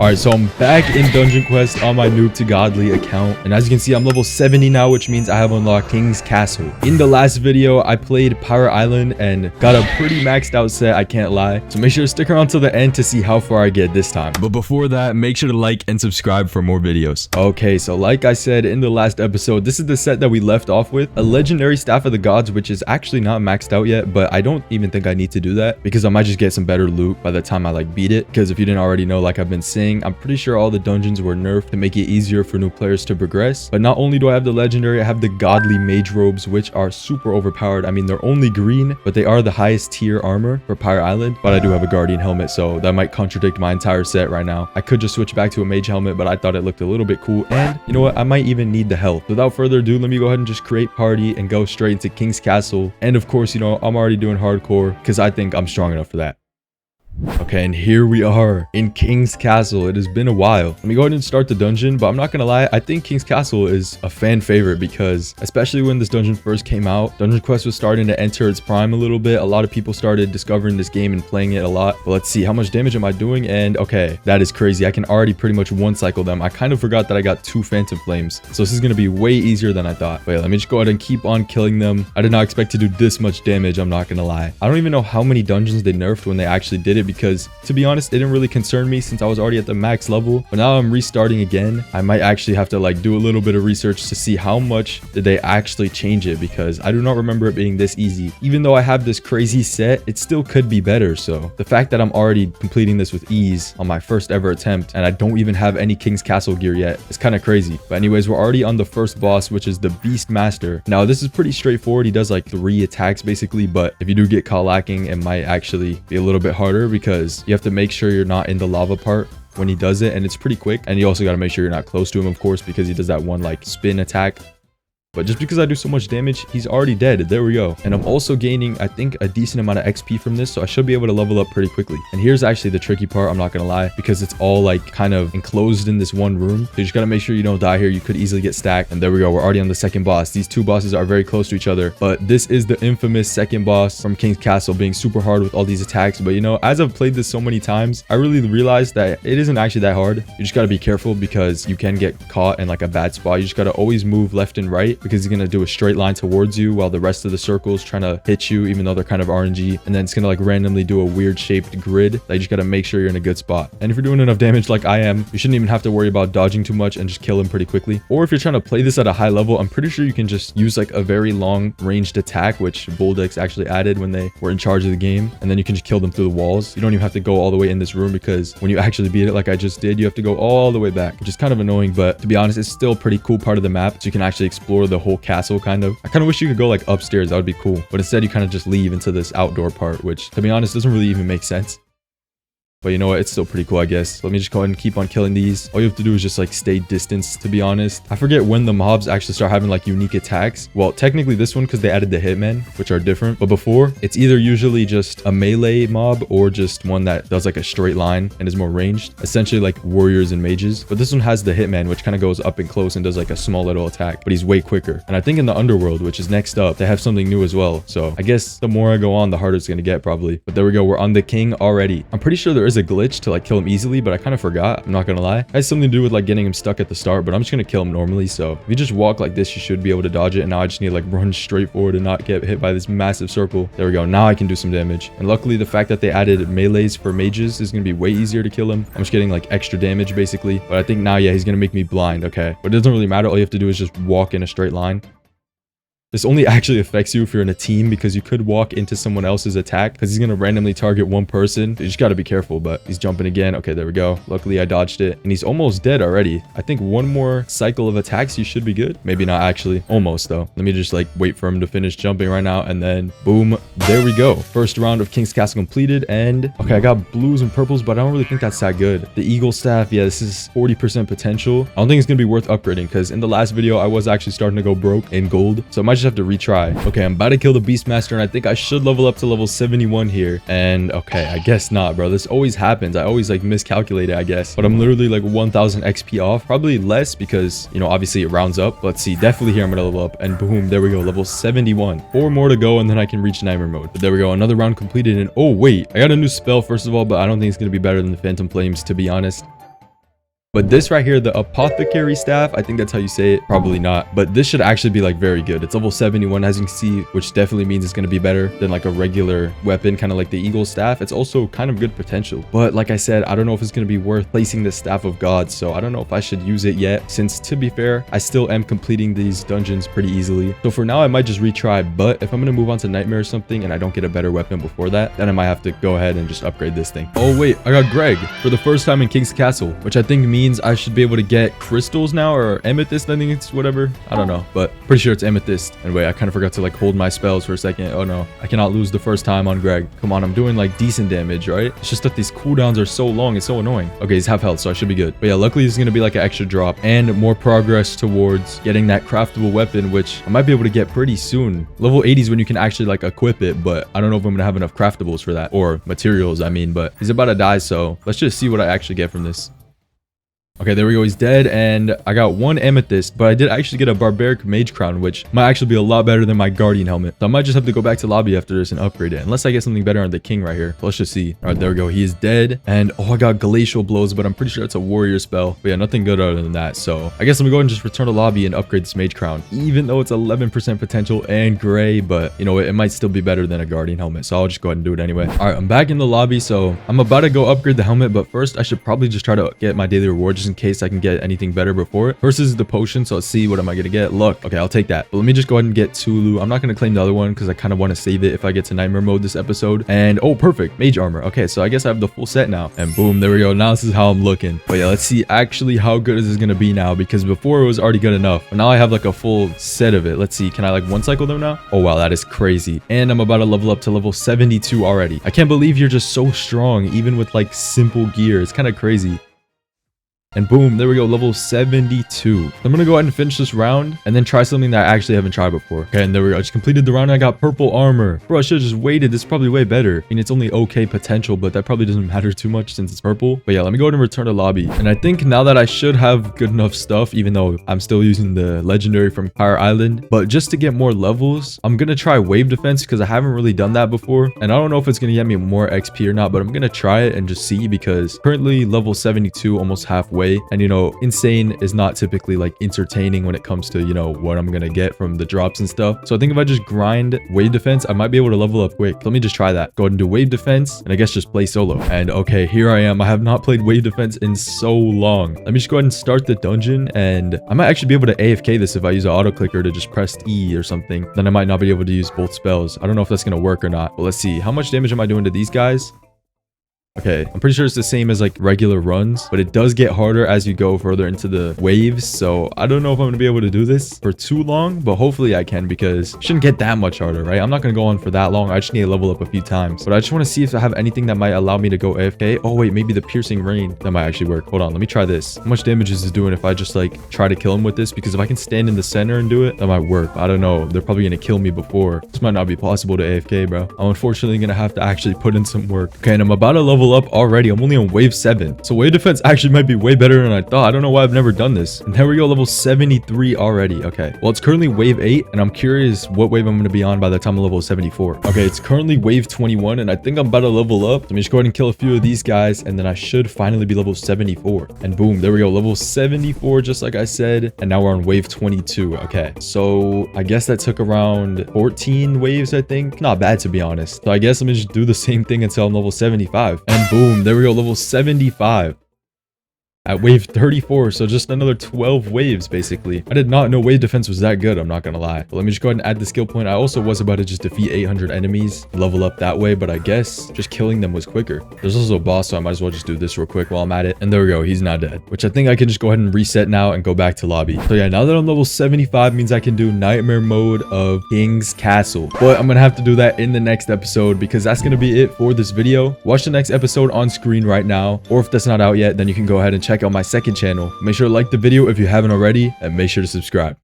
Alright, so I'm back in Dungeon Quest on my Noob to Godly account. And as you can see, I'm level 70 now, which means I have unlocked King's Castle. In the last video, I played Pirate Island and got a pretty maxed out set, I can't lie. So make sure to stick around till the end to see how far I get this time. But before that, make sure to like and subscribe for more videos. Okay, so like I said in the last episode, this is the set that we left off with. A Legendary Staff of the Gods, which is actually not maxed out yet, but I don't even think I need to do that because I might just get some better loot by the time I beat it. Because if you didn't already know, like I've been saying, I'm pretty sure all the dungeons were nerfed to make it easier for new players to progress. But not only do I have the legendary, I have the godly mage robes, which are super overpowered. I mean, they're only green, but they are the highest tier armor for Pirate Island. But I do have a guardian helmet, so that might contradict my entire set right now. I could just switch back to a mage helmet, but I thought it looked a little bit cool. And you know what? I might even need the health. Without further ado, let me go ahead and just create party and go straight into King's Castle. And of course, you know, I'm already doing hardcore because I think I'm strong enough for that. Okay, and here we are in King's Castle. It has been a while. Let me go ahead and start the dungeon, but I'm not gonna lie, I think King's Castle is a fan favorite because especially when this dungeon first came out, Dungeon Quest was starting to enter its prime a little bit. A lot of people started discovering this game and playing it a lot. But let's see, how much damage am I doing? And okay, that is crazy. I can already pretty much one cycle them. I kind of forgot that I got 2 Phantom Flames, so this is gonna be way easier than I thought. Wait, let me just go ahead and keep on killing them. I did not expect to do this much damage, I'm not gonna lie. I don't even know how many dungeons they nerfed when they actually did it because, to be honest, it didn't really concern me since I was already at the max level. But now I'm restarting again. I might actually have to do a little bit of research to see how much did they actually change it, because I do not remember it being this easy. Even though I have this crazy set, it still could be better. So the fact that I'm already completing this with ease on my first ever attempt and I don't even have any King's Castle gear yet is kind of crazy. But anyways, we're already on the first boss, which is the Beast Master. Now this is pretty straightforward. He does 3 attacks basically, but if you do get caught lacking, it might actually be a little bit harder because you have to make sure you're not in the lava part when he does it, and it's pretty quick. And you also got to make sure you're not close to him, of course, because he does that one spin attack. But just because I do so much damage, he's already dead. There we go. And I'm also gaining, I think, a decent amount of XP from this, so I should be able to level up pretty quickly. And here's actually the tricky part, I'm not gonna lie, because it's all kind of enclosed in this one room. So you just gotta make sure you don't die here. You could easily get stacked. And there we go. We're already on the second boss. These 2 bosses are very close to each other, but this is the infamous second boss from King's Castle, being super hard with all these attacks. But you know, as I've played this so many times, I really realized that it isn't actually that hard. You just gotta be careful because you can get caught in a bad spot. You just gotta always move left and right because he's gonna do a straight line towards you while the rest of the circle is trying to hit you, even though they're kind of RNG. And then it's gonna randomly do a weird shaped grid. You just gotta make sure you're in a good spot. And if you're doing enough damage like I am, you shouldn't even have to worry about dodging too much and just kill him pretty quickly. Or if you're trying to play this at a high level, I'm pretty sure you can just use a very long ranged attack, which Boldex actually added when they were in charge of the game. And then you can just kill them through the walls. You don't even have to go all the way in this room because when you actually beat it like I just did, you have to go all the way back, which is kind of annoying. But to be honest, it's still a pretty cool part of the map, so you can actually explore the whole castle I kind of wish you could go upstairs. That would be cool, but instead you kind of just leave into this outdoor part, which to be honest doesn't really even make sense. But you know what? It's still pretty cool, I guess. Let me just go ahead and keep on killing these. All you have to do is just stay distanced, to be honest. I forget when the mobs actually start having unique attacks. Well, technically this one because they added the hitmen, which are different. But before, it's either usually just a melee mob or just one that does a straight line and is more ranged. Essentially warriors and mages. But this one has the hitman, which kind of goes up and close and does a small little attack. But he's way quicker. And I think in the underworld, which is next up, they have something new as well. So I guess the more I go on, the harder it's going to get probably. But there we go. We're on the king already. I'm pretty sure there is a glitch to kill him easily, but I kind of forgot. I'm not gonna lie. It has something to do with getting him stuck at the start, but I'm just gonna kill him normally. So if you just walk like this, you should be able to dodge it. And now I just need to run straight forward and not get hit by this massive circle. There we go. Now I can do some damage. And luckily the fact that they added melees for mages is gonna be way easier to kill him. I'm just getting extra damage basically. But I think now, yeah, he's gonna make me blind. Okay, but it doesn't really matter. All you have to do is just walk in a straight line. This only actually affects you if you're in a team because you could walk into someone else's attack because he's going to randomly target one person. You just got to be careful, but he's jumping again. Okay, there we go. Luckily, I dodged it and he's almost dead already. I think one more cycle of attacks, you should be good. Maybe not actually. Almost though. Let me just wait for him to finish jumping right now and then boom. There we go. First round of King's Castle completed. And okay, I got blues and purples, but I don't really think that's that good. The Eagle Staff, yeah, this is 40% potential. I don't think it's going to be worth upgrading because in the last video, I was actually starting to go broke in gold. So I might just have to retry. Okay, I'm about to kill the Beastmaster and I think I should level up to level 71 here. And okay, I guess not, bro. This always happens. I always miscalculate it, I guess. But I'm literally 1000 XP off. Probably less because, you know, obviously it rounds up. Let's see. Definitely here I'm gonna level up. And boom, there we go. Level 71. 4 more to go and then I can reach nightmare mode. But there we go. Another round completed. And oh wait, I got a new spell first of all, but I don't think it's gonna be better than the Phantom Flames, to be honest. But this right here, the apothecary staff, I think that's how you say it. Probably not. But this should actually be like very good. It's level 71 as you can see, which definitely means it's going to be better than like a regular weapon, kind of like the eagle staff. It's also kind of good potential. But like I said, I don't know if it's going to be worth placing the staff of God. So I don't know if I should use it yet, since to be fair, I still am completing these dungeons pretty easily. So for now, I might just retry. But if I'm going to move on to nightmare or something and I don't get a better weapon before that, then I might have to go ahead and just upgrade this thing. Oh wait, I got Greg for the first time in King's Castle, which I think means I should be able to get crystals now, or amethyst. I think it's whatever. I don't know, but pretty sure it's amethyst. And wait, I kind of forgot to like hold my spells for a second. Oh no, I cannot lose the first time on Greg. Come on, I'm doing like decent damage, right? It's just that these cooldowns are so long. It's so annoying. Okay, he's half health, so I should be good. But yeah, luckily this is going to be like an extra drop and more progress towards getting that craftable weapon, which I might be able to get pretty soon. Level 80 is when you can actually like equip it, but I don't know if I'm going to have enough craftables for that, or materials, I mean. But he's about to die, so let's just see what I actually get from this. Okay, there we go. He's dead, and I got one amethyst, but I did actually get a barbaric mage crown, which might actually be a lot better than my guardian helmet. So I might just have to go back to lobby after this and upgrade it, unless I get something better on the king right here. So let's just see. All right, there we go. He is dead, and oh, I got glacial blows, but I'm pretty sure it's a warrior spell. But yeah, nothing good other than that. So I guess I'm gonna go and just return to lobby and upgrade this mage crown, even though it's 11% potential and gray, but you know, it might still be better than a guardian helmet. So I'll just go ahead and do it anyway. All right, I'm back in the lobby, so I'm about to go upgrade the helmet, but first I should probably just try to get my daily reward just in case I can get anything better before it. First is the potion, so let's see what am I gonna get. Luck. Okay, I'll take that. But let me just go ahead and get Tulu. I'm not gonna claim the other one because I kind of want to save it if I get to nightmare mode this episode. And oh, perfect, mage armor. Okay, so I guess I have the full set now, and boom, there we go. Now this is how I'm looking. But yeah, let's see actually how good is this gonna be now, because before it was already good enough, but now I have like a full set of it. Let's see, can I like one cycle them now? Oh wow, that is crazy. And I'm about to level up to level 72 already. I can't believe you're just so strong even with like simple gear. It's kind of crazy. And boom, there we go, level 72. So I'm gonna go ahead and finish this round and then try something that I actually haven't tried before. Okay, and there we go. I just completed the round and I got purple armor. Bro, I should have just waited. This is probably way better. I mean, it's only okay potential, but that probably doesn't matter too much since it's purple. But yeah, let me go ahead and return to lobby. And I think now that I should have good enough stuff, even though I'm still using the legendary from Fire Island. But just to get more levels, I'm gonna try wave defense because I haven't really done that before. And I don't know if it's gonna get me more XP or not, but I'm gonna try it and just see, because currently level 72, almost halfway. And you know, insane is not typically like entertaining when it comes to, you know, what I'm gonna get from the drops and stuff. So I think if I just grind wave defense, I might be able to level up quick. Let me just try that. Go ahead and do wave defense, and I guess just play solo. And okay, here I am. I have not played wave defense in so long. Let me just go ahead and start the dungeon, and I might actually be able to AFK this if I use an auto clicker to just press E or something. Then I might not be able to use both spells. I don't know if that's gonna work or not, but let's see. How much damage am I doing to these guys? Okay, I'm pretty sure it's the same as like regular runs, but it does get harder as you go further into the waves. So I don't know if I'm gonna be able to do this for too long, but hopefully I can, because it shouldn't get that much harder, right? I'm not gonna go on for that long. I just need to level up a few times, but I just want to see if I have anything that might allow me to go AFK. Oh wait, maybe the piercing rain, that might actually work. Hold on, let me try this. How much damage is this doing if I just like try to kill him with this? Because if I can stand in the center and do it, that might work. I don't know, they're probably gonna kill me before. This might not be possible to AFK, bro. I'm unfortunately gonna have to actually put in some work. Okay, and I'm about to level up already. I'm only on wave 7, so wave defense actually might be way better than I thought. I don't know why I've never done this. And there we go, level 73 already. Okay, well, it's currently wave 8, and I'm curious what wave I'm going to be on by the time I'm level 74. Okay, it's currently wave 21, and I think I'm about to level up. Let me just go ahead and kill a few of these guys, and then I should finally be level 74. And boom, there we go, level 74, just like I said. And now we're on wave 22. Okay, so I guess that took around 14 waves, I think. Not bad, to be honest. So I guess let me just do the same thing until I'm level 75. And boom, there we go, level 75. At wave 34, so just another 12 waves basically. I did not know wave defense was that good, I'm not gonna lie. But let me just go ahead and add the skill point. I also was about to just defeat 800 enemies, level up that way, but I guess just killing them was quicker. There's also a boss, so I might as well just do this real quick while I'm at it. And there we go, he's now dead, which I think I can just go ahead and reset now and go back to lobby. So yeah, now that I'm level 75 means I can do nightmare mode of King's Castle, but I'm gonna have to do that in the next episode, because that's gonna be it for this video. Watch the next episode on screen right now, or if that's not out yet, then you can go ahead and check out my second channel. Make sure to like the video if you haven't already, and make sure to subscribe.